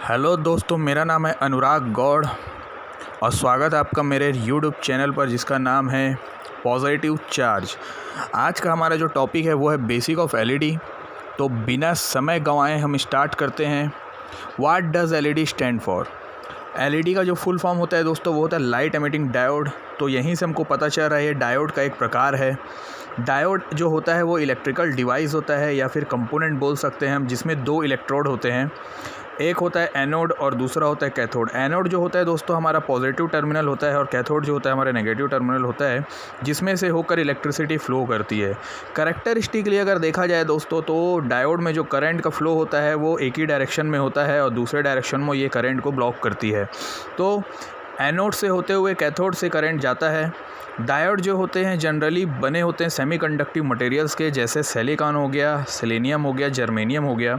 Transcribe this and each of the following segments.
Hello दोस्तों, मेरा नाम है अनुराग गौड़ और स्वागत है आपका मेरे यूट्यूब चैनल पर जिसका नाम है पॉजिटिव चार्ज। आज का हमारा जो टॉपिक है वो है बेसिक ऑफ एलईडी। तो बिना समय गंवाए हम स्टार्ट करते हैं। What does LED stand for? LED का जो फुल फॉर्म होता है दोस्तों वो होता है लाइट एमिटिंग डायोड। तो यहीं से हमको पता चल रहा है ये डायोड का एक प्रकार है। डायोड जो होता है वो इलेक्ट्रिकल डिवाइस होता है या फिर कंपोनेंट बोल सकते हैं हम, जिसमें दो इलेक्ट्रोड होते हैं। एक होता है एनोड और दूसरा होता है कैथोड। एनोड जो होता है दोस्तों हमारा पॉजिटिव टर्मिनल होता है और कैथोड जो होता है हमारा नेगेटिव टर्मिनल होता है, जिसमें से होकर इलेक्ट्रिसिटी फ़्लो करती है। कैरेक्टरिस्टिकली अगर देखा जाए दोस्तों तो डायोड में जो करंट का फ़्लो होता है वो एक ही डायरेक्शन में होता है और दूसरे डायरेक्शन में ये करंट को ब्लॉक करती है। तो एनोड से होते हुए कैथोड से करंट जाता है। डायोड जो होते हैं जनरली बने होते हैं सेमीकंडक्टिव मटेरियल्स के, जैसे सिलिकॉन हो गया, सेलेनियम हो गया, जर्मेनियम हो गया।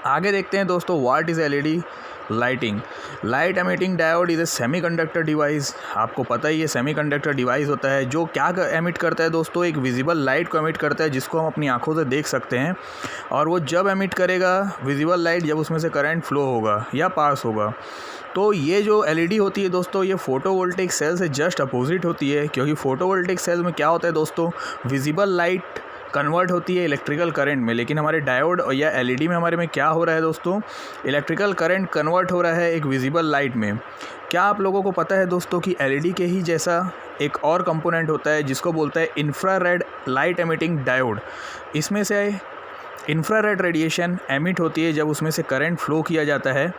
आगे देखते हैं दोस्तों, what is LED lighting. Light emitting diode is a semiconductor device. आपको पता ही है सेमीकंडक्टर डिवाइस होता है जो क्या एमिट करता है दोस्तों, एक विजिबल लाइट को एमिट करता है जिसको हम अपनी आंखों से देख सकते हैं। और वो जब एमिट करेगा विजिबल लाइट, जब उसमें से करंट फ्लो होगा या पास होगा। तो ये जो एलईडी होती है दोस्तों ये फोटोवोल्टिक सेल से जस्ट अपोजिट होती है, क्योंकि फोटोवोल्टिक सेल में क्या होता है दोस्तों, विजिबल लाइट कन्वर्ट होती है इलेक्ट्रिकल करंट में। लेकिन हमारे डायोड या एलईडी में हमारे में क्या हो रहा है दोस्तों, इलेक्ट्रिकल करंट कन्वर्ट हो रहा है एक विजिबल लाइट में। क्या आप लोगों को पता है दोस्तों कि एलईडी के ही जैसा एक और कंपोनेंट होता है जिसको बोलता है इंफ्रारेड लाइट एमिटिंग डायोड। इसमें से इंफ्रारेड रेडिएशन एमिट होती है जब उसमें से करंट फ्लो किया जाता है।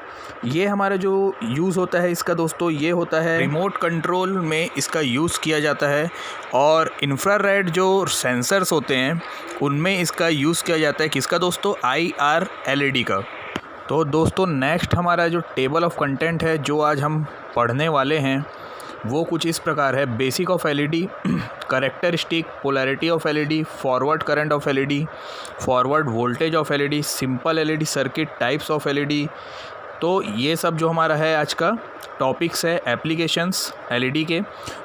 ये हमारा जो यूज़ होता है इसका दोस्तों, ये होता है रिमोट कंट्रोल में इसका यूज़ किया जाता है। और इंफ्रारेड जो सेंसर्स होते हैं उनमें इसका यूज़ किया जाता है किसका दोस्तों, IR एलईडी का। तो दोस्तों नेक्स्ट हमारा जो टेबल ऑफ कंटेंट है जो आज हम पढ़ने वाले हैं वो कुछ इस प्रकार है। Basic of LED, characteristic, polarity of LED, forward current of LED, forward voltage of LED, simple LED circuit, types of LED. तो ये सब जो हमारा है आज का टॉपिक्स है एप्लीकेशंस एलईडी के।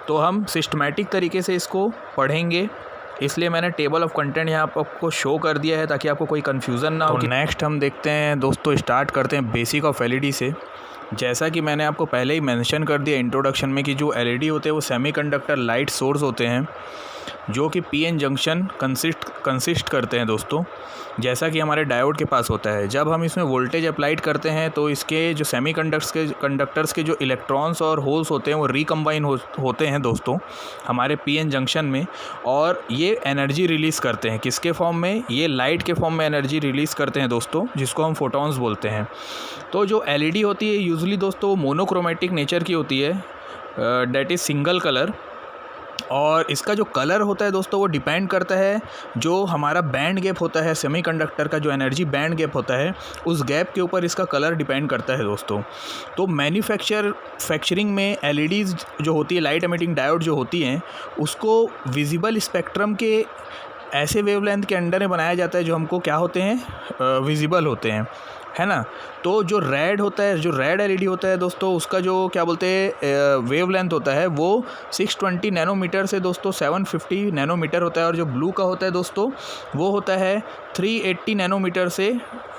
तो हम सिस्टमैटिक तरीके से इसको पढ़ेंगे, इसलिए मैंने टेबल ऑफ कंटेंट यहाँ पर आपको शो कर दिया है ताकि आपको कोई कन्फ्यूज़न ना हो। नेक्स्ट हम देखते हैं दोस्तों, स्टार्ट करते हैं बेसिक ऑफ एलईडी से। जैसा कि मैंने आपको पहले ही मेंशन कर दिया इंट्रोडक्शन में कि जो एलईडी होते हैं वो सेमीकंडक्टर लाइट सोर्स होते हैं जो कि पीएन जंक्शन कंसिस्ट करते हैं दोस्तों, जैसा कि हमारे डायोड के पास होता है। जब हम इसमें वोल्टेज अप्लाइड करते हैं तो इसके जो कंडक्टर्स के जो इलेक्ट्रॉन्स और होल्स होते हैं वो रिकम्बाइन होते हैं दोस्तों हमारे पीएन जंक्शन में, और ये एनर्जी रिलीज़ करते हैं किसके फॉर्म में, ये लाइट के फॉर्म में एनर्जी रिलीज़ करते हैं दोस्तों, जिसको हम फोटॉन्स बोलते हैं। तो जो एलईडी होती है यूजुअली दोस्तों मोनोक्रोमेटिक नेचर की होती है, डेट इज़ सिंगल कलर। और इसका जो कलर होता है दोस्तों वो डिपेंड करता है जो हमारा बैंड गैप होता है सेमीकंडक्टर का, जो एनर्जी बैंड गैप होता है उस गैप के ऊपर इसका कलर डिपेंड करता है दोस्तों। तो मैन्युफैक्चरिंग में एलईडीज़ जो होती है, लाइट एमिटिंग डायोड जो होती हैं, उसको विजिबल स्पेक्ट्रम के ऐसे वेवलेंथ के अंडर में बनाया जाता है जो हमको क्या होते हैं, विजिबल होते हैं, है ना। तो जो रेड होता है, जो रेड एलईडी होता है दोस्तों, उसका जो क्या बोलते हैं वेवलेंथ होता है वो 620 नैनोमीटर से दोस्तों 750 नैनोमीटर होता है। और जो ब्लू का होता है दोस्तों वो होता है 380 नैनोमीटर से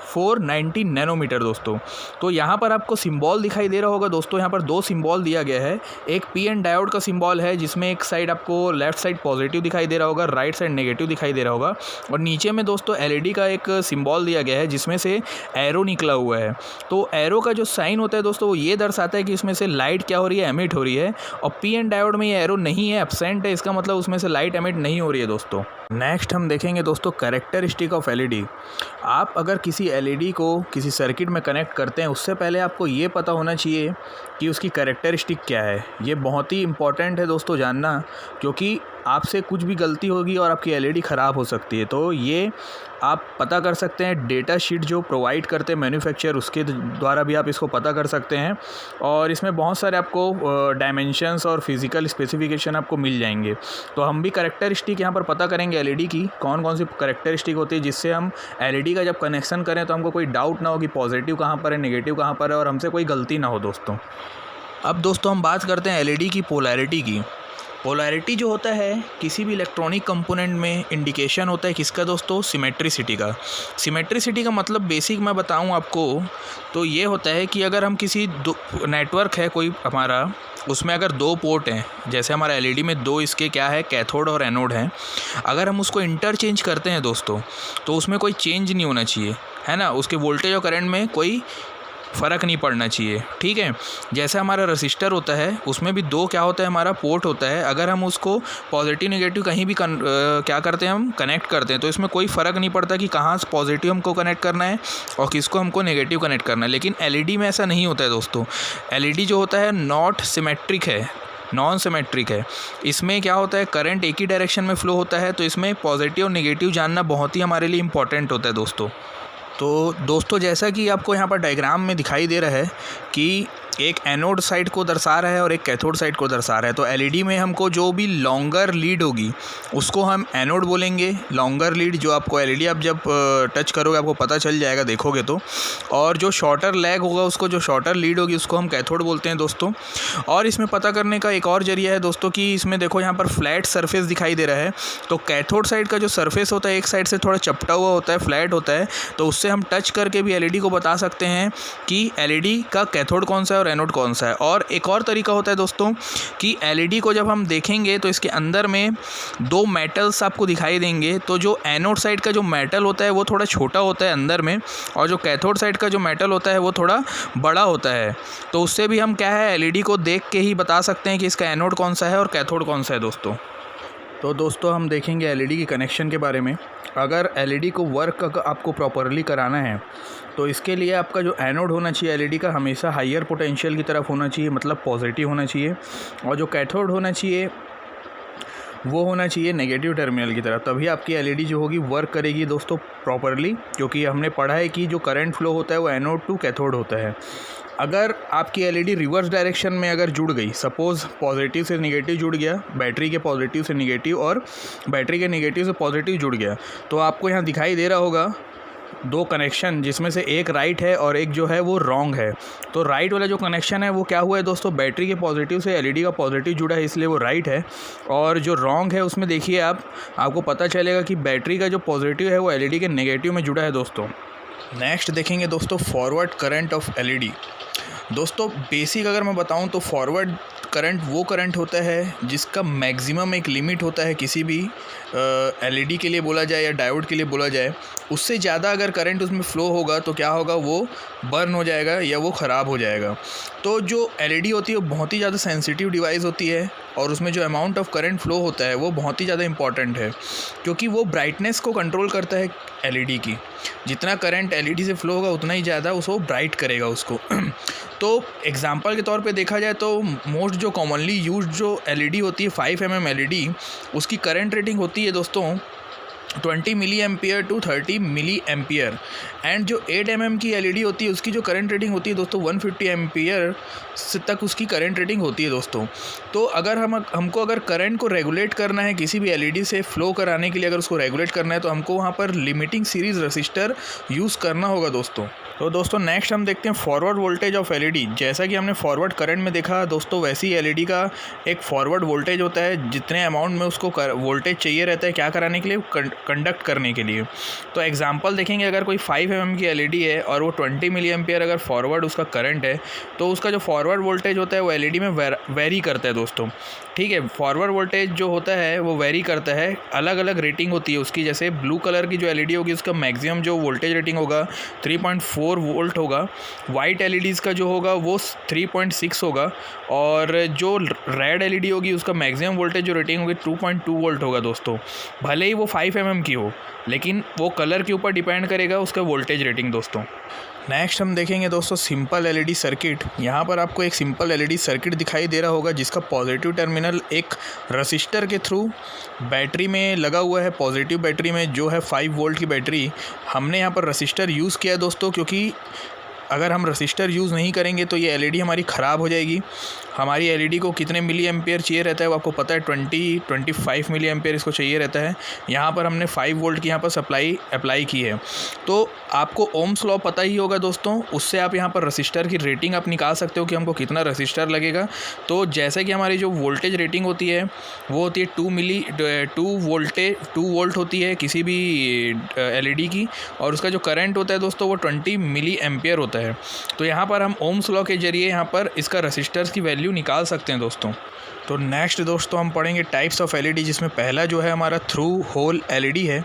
490 नैनोमीटर दोस्तों। तो यहाँ पर आपको सिंबल दिखाई दे रहा होगा दोस्तों, यहाँ पर दो सिंबल दिया गया है। एक पीएन डायोड का सिंबल है जिसमें एक साइड आपको लेफ्ट साइड पॉजिटिव दिखाई दे रहा होगा, राइट साइड नेगेटिव दिखाई दे रहा होगा। और नीचे में दोस्तों एलईडी का एक सिंबल दिया गया है जिसमें से एरो निकला हुआ है। तो एरो का जो साइन होता है दोस्तों वो ये दर्शाता है कि इसमें से लाइट क्या हो रही है, एमिट हो रही है। और पीएन डायोड में ये एरो नहीं है, एब्सेंट है, इसका मतलब उसमें से लाइट एमिट नहीं हो रही है दोस्तों। नेक्स्ट हम देखेंगे दोस्तों कैरेक्टरिस्टिक ऑफ एलईडी। आप अगर किसी एलईडी को किसी सर्किट में कनेक्ट करते हैं उससे पहले आपको ये पता होना चाहिए कि उसकी कैरेक्टरिस्टिक क्या है। ये बहुत ही इंपॉर्टेंट है दोस्तों जानना, क्योंकि आपसे कुछ भी गलती होगी और आपकी एलईडी ख़राब हो सकती है। तो ये आप पता कर सकते हैं, डेटा शीट जो प्रोवाइड करते हैं मैन्युफैक्चरर उसके द्वारा भी आप इसको पता कर सकते हैं। और इसमें बहुत सारे आपको डायमेंशंस और फिज़िकल स्पेसिफिकेशन आपको मिल जाएंगे। तो हम भी कैरेक्टरिस्टिक यहाँ पर पता करेंगे एलईडी की कौन कौन सी कैरेक्टरिस्टिक होती है, जिससे हम एलईडी का जब कनेक्शन करें तो हमको कोई डाउट ना हो कि पॉजिटिव कहाँ पर है, नेगेटिव कहाँ पर है, और हमसे कोई गलती ना हो दोस्तों। अब दोस्तों हम बात करते हैं एलईडी की पोलैरिटी की। पोलैरिटी जो होता है किसी भी इलेक्ट्रॉनिक कंपोनेंट में इंडिकेशन होता है किसका दोस्तों, सिमेट्रिसिटी का। सिमेट्रिसिटी का मतलब बेसिक मैं बताऊं आपको तो ये होता है कि अगर हम किसी नेटवर्क है कोई हमारा, उसमें अगर 2 पोर्ट हैं, जैसे हमारा एलईडी में 2 इसके क्या है, कैथोड और एनोड हैं, अगर हम उसको इंटरचेंज करते हैं दोस्तों तो उसमें कोई चेंज नहीं होना चाहिए, है ना, उसके वोल्टेज और करंट में कोई फ़र्क नहीं पड़ना चाहिए, ठीक है। जैसे हमारा रजिस्टर होता है उसमें भी 2 क्या होता है, हमारा पोर्ट होता है, अगर हम उसको पॉजिटिव नेगेटिव कहीं भी क्या करते हैं, हम कनेक्ट करते हैं तो इसमें कोई फ़र्क नहीं पड़ता कि कहाँ से पॉजिटिव हमको कनेक्ट करना है और किसको हमको नेगेटिव कनेक्ट करना है। लेकिन एलईडी में ऐसा नहीं होता है दोस्तों। एलईडी जो होता है नॉट सिमेट्रिक है, नॉन सिमेट्रिक है। इसमें क्या होता है, करंट एक ही डायरेक्शन में फ़्लो होता है, तो इसमें पॉजिटिव और नेगेटिव जानना बहुत ही हमारे लिए इम्पॉर्टेंट होता है दोस्तों। तो दोस्तों जैसा कि आपको यहाँ पर डायग्राम में दिखाई दे रहा है कि एक एनोड साइड को दर्शा रहा है और एक कैथोड साइड को दर्शा रहा है। तो एलईडी में हमको जो भी लॉन्गर लीड होगी उसको हम एनोड बोलेंगे, लॉन्गर लीड जो आपको एलईडी आप जब टच करोगे आपको पता चल जाएगा देखोगे तो। और जो शॉर्टर लैग होगा उसको, जो शॉर्टर लीड होगी उसको हम कैथोड बोलते हैं दोस्तों। और इसमें पता करने का एक और जरिया है दोस्तों कि इसमें देखो यहाँ पर फ्लैट सरफेस दिखाई दे रहा है, तो कैथोड साइड का जो सरफेस होता है एक साइड से थोड़ा चपटा हुआ होता है, फ्लैट होता है, तो उससे हम टच करके भी एलईडी को बता सकते हैं कि एलईडी का कैथोड कौन सा है और एनोड कौन सा है। और एक और तरीका होता है दोस्तों कि एलईडी को जब हम देखेंगे तो इसके अंदर में 2 मेटल्स आपको दिखाई देंगे, तो जो एनोड साइड का जो मेटल होता है वो थोड़ा छोटा होता है अंदर में, और जो कैथोड साइड का जो मेटल होता है वो थोड़ा बड़ा होता है। तो उससे भी हम क्या है, एलईडी को देख के ही बता सकते हैं कि इसका एनोड कौन सा है और कैथोड कौन सा है दोस्तों। तो दोस्तों हम देखेंगे एलईडी की कनेक्शन के बारे में। अगर एलईडी को वर्क आपको प्रॉपरली कराना है तो इसके लिए आपका जो एनोड होना चाहिए एलईडी का हमेशा हायर पोटेंशियल की तरफ होना चाहिए, मतलब पॉजिटिव होना चाहिए, और जो कैथोड होना चाहिए वो होना चाहिए नेगेटिव टर्मिनल की तरफ। तभी आपकी एलईडी जो होगी वर्क करेगी दोस्तों प्रॉपरली, क्योंकि हमने पढ़ा है कि जो करंट फ्लो होता है वो एनोड टू कैथोड होता है। अगर आपकी एलईडी रिवर्स डायरेक्शन में अगर जुड़ गई, सपोज़ पॉजिटिव से नेगेटिव जुड़ गया, बैटरी के पॉजिटिव से नेगेटिव और बैटरी के नेगेटिव से पॉजिटिव जुड़ गया, तो आपको यहाँ दिखाई दे रहा होगा 2 कनेक्शन, जिसमें से एक राइट है और एक जो है वो रॉन्ग है। तो राइट वाला जो कनेक्शन है वो क्या हुआ है दोस्तों, बैटरी के पॉजिटिव से एलईडी का पॉजिटिव जुड़ा है, इसलिए वो राइट है। और जो रॉन्ग है उसमें देखिए आपको पता चलेगा कि बैटरी का जो पॉजिटिव है वो एलईडी के नेगेटिव में जुड़ा है दोस्तों। नेक्स्ट देखेंगे दोस्तों फॉरवर्ड करंट ऑफ एलईडी। दोस्तों बेसिक अगर मैं बताऊं तो फॉरवर्ड करंट वो करंट होता है जिसका मैक्सिमम एक लिमिट होता है, किसी भी एलईडी के लिए बोला जाए या डायोड के लिए बोला जाए। उससे ज़्यादा अगर करंट उसमें फ़्लो होगा तो क्या होगा, वो बर्न हो जाएगा या वो ख़राब हो जाएगा। तो जो एलईडी होती है वो बहुत ही ज़्यादा सेंसिटिव डिवाइस होती है और उसमें जो अमाउंट ऑफ करंट फ़्लो होता है वो बहुत ही ज़्यादा इंपॉर्टेंट है, क्योंकि वो ब्राइटनेस को कंट्रोल करता है एलईडी की। जितना करंट एलईडी से फ़्लो होगा उतना ही ज़्यादा उसको ब्राइट करेगा उसको। तो एग्जांपल के तौर पे देखा जाए तो मोस्ट जो कॉमनली यूज्ड जो एलईडी होती है 5 mm एलईडी, उसकी करंट रेटिंग होती है दोस्तों 20 milliampere to 30 milliampere. And जो 8 mm की एलईडी होती है उसकी जो करंट रेटिंग होती है दोस्तों 150 एम्पियर से तक उसकी करंट रेटिंग होती है दोस्तों। तो अगर हमको अगर करंट को रेगुलेट करना है किसी भी एलईडी से फ़्लो कराने के लिए, अगर उसको रेगुलेट करना है तो हमको वहाँ पर लिमिटिंग सीरीज़ रजिस्टर यूज़ करना होगा दोस्तों। तो दोस्तों नेक्स्ट हम देखते हैं फॉरवर्ड वोल्टेज ऑफ एलईडी। जैसा कि हमने फॉरवर्ड करंट में देखा दोस्तों, वैसे ही एलईडी का एक फॉरवर्ड वोल्टेज होता है, जितने अमाउंट में उसको वोल्टेज चाहिए रहता है क्या कराने के लिए, कंडक्ट करने के लिए। तो एग्जांपल देखेंगे, अगर कोई 5 mm की एलईडी है और वो 20 मिली एम्पियर अगर फॉरवर्ड उसका करंट है, तो उसका जो फॉरवर्ड वोल्टेज होता है वो एलईडी में वेरी करता है दोस्तों। ठीक है, फॉरवर्ड वोल्टेज जो होता है वो वेरी करता है, अलग अलग रेटिंग होती है उसकी। जैसे ब्लू कलर की जो एलईडी होगी उसका मैक्सिमम जो वोल्टेज रेटिंग होगा 3.4 वोल्ट होगा, वाइट एलईडीज़ का जो होगा वो 3.6 होगा, और जो रेड एलईडी होगी उसका मैक्सिमम वोल्टेज जो रेटिंग होगी 2.2 वोल्ट होगा दोस्तों। भले ही वो 5 mm की हो, लेकिन वो कलर के ऊपर डिपेंड करेगा उसका वोल्टेज रेटिंग दोस्तों। नेक्स्ट हम देखेंगे दोस्तों सिंपल एलईडी सर्किट। यहाँ पर आपको एक सिंपल एलईडी सर्किट दिखाई दे रहा होगा जिसका पॉजिटिव टर्मिनल एक रसिस्टर के थ्रू बैटरी में लगा हुआ है। पॉजिटिव बैटरी में जो है 5 वोल्ट की बैटरी, हमने यहाँ पर रसिस्टर यूज़ किया है दोस्तों, क्योंकि अगर हम रसिस्टर यूज़ नहीं करेंगे तो ये एलईडी हमारी ख़राब हो जाएगी। हमारी एलईडी को कितने मिली एम्पियर चाहिए रहता है वो आपको पता है, 25 मिली एम्पियर इसको चाहिए रहता है। यहाँ पर हमने 5 वोल्ट की यहाँ पर सप्लाई अप्लाई की है। तो आपको ओम्स लॉ पता ही होगा दोस्तों, उससे आप यहाँ पर रसिस्टर की रेटिंग आप निकाल सकते हो कि हमको कितना रसिस्टर लगेगा। तो जैसे कि हमारी जो वोल्टेज रेटिंग होती है वो होती है 2 वोल्ट होती है किसी भी एलईडी की, और उसका जो करंट होता है दोस्तों वो 20 मिली एम्पियर होता है। तो यहाँ पर हम ओम्स लॉ के जरिए यहाँ पर इसका रसिस्टर्स की वैल्यू निकाल सकते हैं दोस्तों। तो नेक्स्ट दोस्तों हम पढ़ेंगे टाइप्स ऑफ एलईडी, जिसमें पहला जो है हमारा थ्रू होल एलईडी है,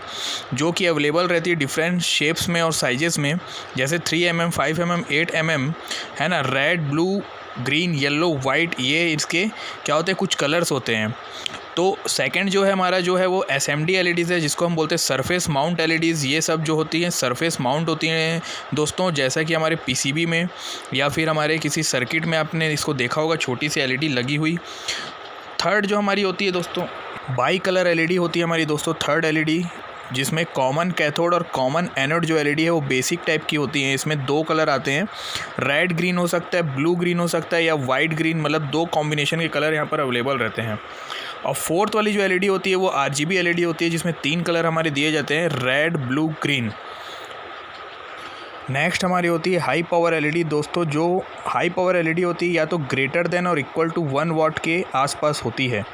जो कि अवेलेबल रहती है डिफरेंट शेप्स में और साइजेस में, जैसे 3 mm, 5 mm, 8 mm है ना। Red, blue, green, yellow, white, ये इसके क्या होते हैं, कुछ कलर्स होते हैं। तो सेकंड जो है हमारा जो है वो एसएमडी एलईडीज़ है, जिसको हम बोलते हैं सरफेस माउंट एलईडीज़। ये सब जो होती हैं सरफेस माउंट होती हैं दोस्तों, जैसा कि हमारे पीसीबी में या फिर हमारे किसी सर्किट में आपने इसको देखा होगा, छोटी सी एलईडी लगी हुई। थर्ड जो हमारी होती है दोस्तों बाई कलर एलईडी होती है हमारी दोस्तों, थर्ड एलईडी, जिसमें कॉमन कैथोड और कॉमन एनोड जो एलईडी है वो बेसिक टाइप की होती हैं। इसमें 2 कलर आते हैं, रेड ग्रीन हो सकता है, ब्लू ग्रीन हो सकता है, या वाइट ग्रीन, मतलब 2 कॉम्बिनेशन के कलर यहाँ पर अवेलेबल रहते हैं। और फोर्थ वाली जो एलईडी होती है वो आरजीबी एलईडी होती है, जिसमें 3 कलर हमारे दिए जाते हैं, रेड, ब्लू, ग्रीन। नेक्स्ट हमारी होती है हाई पावर एलईडी दोस्तों। जो हाई पावर एलईडी होती है या तो ग्रेटर देन और इक्वल टू 1 वाट के आसपास होती है।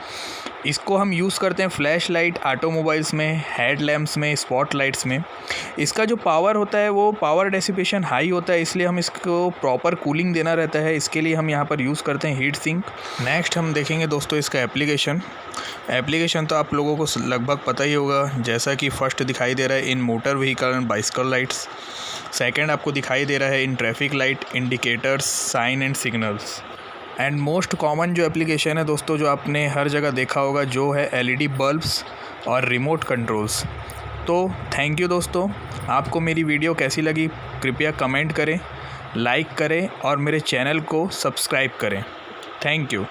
इसको हम यूज़ करते हैं फ्लैश लाइट, ऑटोमोबाइल्स में, हेड लैम्प्स में, स्पॉट लाइट्स में। इसका जो पावर होता है वो पावर डेसिपेशन हाई होता है, इसलिए हम इसको प्रॉपर कूलिंग देना रहता है, इसके लिए हम यहाँ पर यूज़ करते हैं हीट सिंक। नेक्स्ट हम देखेंगे दोस्तों इसका एप्लीकेशन तो आप लोगों को लगभग पता ही होगा, जैसा कि फर्स्ट दिखाई दे रहा है in motor vehicle and bicycle lights. Second आपको दिखाई दे रहा है in traffic light, indicators, sign and signals. And most common जो एप्लीकेशन है दोस्तों, जो आपने हर जगह देखा होगा, जो है एलईडी बल्ब्स और रिमोट कंट्रोल्स। तो थैंक यू दोस्तों, आपको मेरी वीडियो कैसी लगी कृपया कमेंट करें, लाइक करें और मेरे चैनल को सब्सक्राइब करें। Thank you.